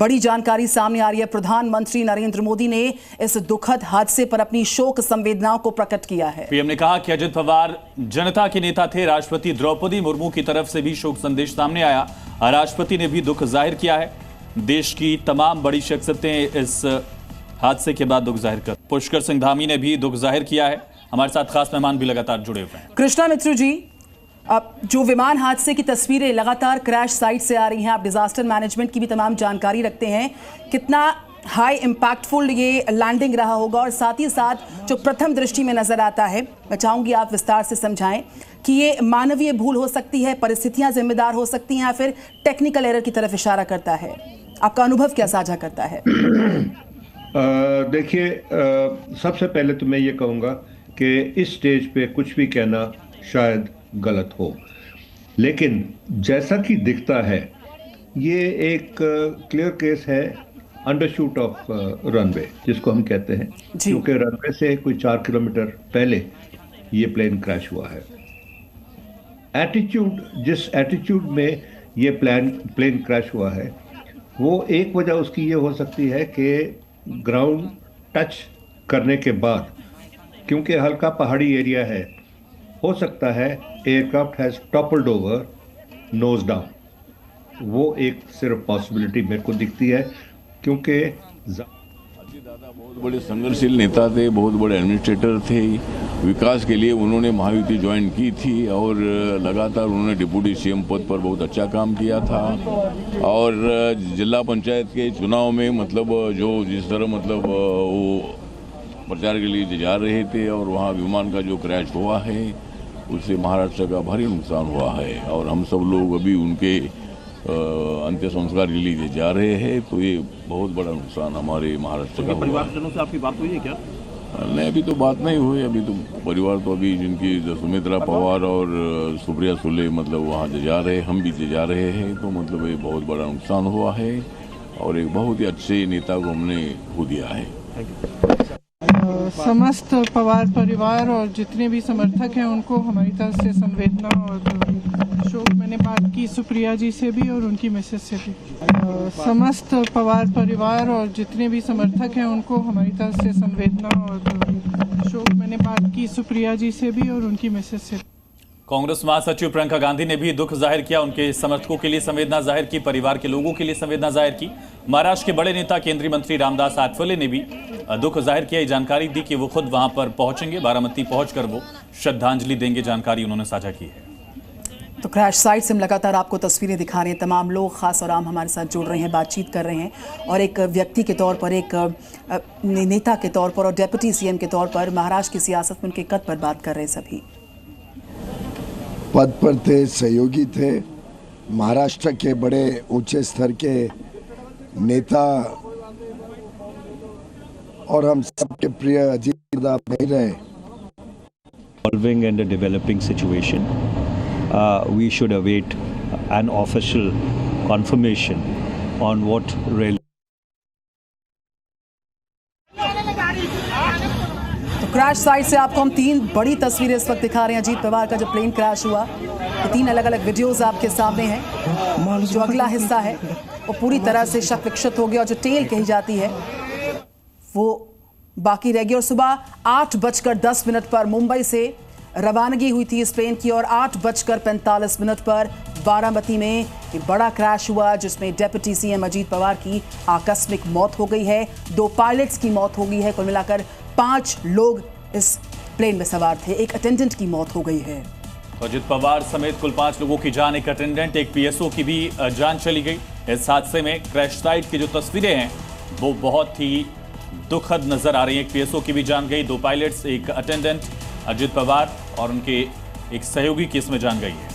बड़ी जानकारी सामने आ रही है। प्रधानमंत्री नरेंद्र मोदी ने इस दुखद हादसे पर अपनी शोक संवेदनाओं को प्रकट किया है। पीएम ने कहा कि अजित पवार जनता के नेता थे। राष्ट्रपति द्रौपदी मुर्मू की तरफ से भी शोक संदेश सामने आया। राष्ट्रपति ने भी दुख जाहिर किया है। देश की तमाम बड़ी शख्सियतें इस हादसे के बाद दुख जाहिर कर। पुष्कर सिंह धामी ने भी दुख जाहिर किया है। हमारे साथ खास मेहमान भी लगातार जुड़े हुए हैं। कृष्णा मित्र जी, अब जो विमान हादसे की तस्वीरें लगातार क्रैश साइट से आ रही हैं, आप डिजास्टर मैनेजमेंट की भी तमाम जानकारी रखते हैं, कितना हाई इम्पैक्टफुल ये लैंडिंग रहा होगा और साथ ही साथ जो प्रथम दृष्टि में नजर आता है, मैं चाहूंगी आप विस्तार से समझाएं कि ये मानवीय भूल हो सकती है, परिस्थितियां जिम्मेदार हो सकती हैं या फिर टेक्निकल एरर की तरफ इशारा करता है। आपका अनुभव क्या साझा करता है? देखिए, सबसे पहले तो मैं ये कहूँगा कि इस स्टेज पे कुछ भी कहना शायद गलत हो, लेकिन जैसा कि दिखता है ये एक क्लियर केस है अंडरशूट ऑफ रनवे, जिसको हम कहते हैं, क्योंकि रनवे से कोई 4 किलोमीटर पहले ये प्लेन क्रैश हुआ है। एटीट्यूड, जिस एटीट्यूड में ये प्लेन क्रैश हुआ है, वो एक वजह उसकी ये हो सकती है कि ग्राउंड टच करने के बाद, क्योंकि हल्का पहाड़ी एरिया है, हो सकता है aircraft has toppled over nose down. वो एक सिर्फ पॉसिबिलिटी मेरे को दिखती है, क्योंकि अजीत दादा बहुत बड़े संघर्षशील नेता थे, बहुत बड़े एडमिनिस्ट्रेटर थे। विकास के लिए उन्होंने महायुति ज्वाइन की थी और लगातार उन्होंने डिप्टी सीएम पद पर बहुत अच्छा काम किया था। और जिला पंचायत के चुनाव में मतलब जो जिस तरह मतलब वो प्रचार के लिए जा रहे थे और वहाँ विमान का जो क्रैश हुआ है उससे महाराष्ट्र का भारी नुकसान हुआ है और हम सब लोग अभी उनके अंत्य संस्कार के लिए जा रहे हैं। तो ये बहुत बड़ा नुकसान हमारे महाराष्ट्र का। परिवारजनों से आपकी बात हुई है क्या? नहीं, अभी तो बात नहीं हुई। अभी तो परिवार तो अभी जिनकी सुमित्रा पवार और सुप्रिया सुले मतलब वहाँ जा रहे हैं, हम भी जा रहे हैं। तो मतलब ये बहुत बड़ा नुकसान हुआ है और एक बहुत ही अच्छे नेता को हमने खो दिया है। समस्त पवार परिवार और जितने भी समर्थक हैं उनको हमारी तरफ से संवेदना और शोक। मैंने बात की सुप्रिया जी से भी और उनकी मिसेज से भी। समस्त पवार परिवार और जितने भी समर्थक हैं उनको हमारी तरफ से संवेदना और शोक। मैंने बात की सुप्रिया जी से भी और उनकी मिसेज से। कांग्रेस महासचिव प्रियंका गांधी ने भी दुख जाहिर किया। उनके समर्थकों के लिए संवेदना जाहिर की, परिवार के लोगों के लिए संवेदना जाहिर की। महाराष्ट्र के बड़े नेता केंद्रीय मंत्री रामदास आठवले ने भी दुख जाहिर किया, जानकारी दी कि वो खुद वहां पर पहुंचेंगे, बारामती पहुंचकर वो श्रद्धांजलि देंगे। जानकारी उन्होंने साझा की है। तो क्रैश साइट से हम लगातार आपको तस्वीरें दिखा रहे हैं। तमाम लोग खास और आम हमारे साथ जुड़ रहे हैं, बातचीत कर रहे हैं और एक व्यक्ति के तौर पर, एक नेता के तौर पर और डेप्यूटी सीएम के तौर पर महाराष्ट्र की सियासत में उनके कद पर बात कर रहे हैं। सभी पद पर थे, सहयोगी थे, महाराष्ट्र के बड़े ऊंचे स्तर के नेता और हम सबके प्रिय अजीत दादा नहीं रहे। Evolving and a developing situation, we should await an official confirmation on what really. तो क्रैश साइट से आपको हम 3 बड़ी तस्वीरें इस वक्त दिखा रहे हैं। अजीत पवार का जो प्लेन क्रैश हुआ, ये 3 अलग अलग वीडियोस आपके सामने हैं। जो अगला हिस्सा है वो पूरी तरह से शत विक्षत हो गया और जो टेल कही जाती है वो बाकी रह गई। और सुबह 8:10 पर मुंबई से रवानगी हुई थी इस प्लेन की और 8:45 पर बारामती में ये बड़ा क्रैश हुआ, जिसमें डेप्यूटी सीएम अजीत पवार की आकस्मिक मौत हो गई है। 2 पायलट्स की मौत हो गई है। कुल मिलाकर 5 लोग इस प्लेन में सवार थे। एक अटेंडेंट की मौत हो गई है। अजित पवार समेत कुल 5 लोगों की जान, एक अटेंडेंट, एक पीएसओ की भी जान चली गई। इस हादसे में क्रैश साइट की जो तस्वीरें हैं वो बहुत ही दुखद नजर आ रही है। एक पीएसओ की भी जान गई, 2 पायलट्स, एक अटेंडेंट, अजित पवार और उनके एक सहयोगी की इसमें जान गई है।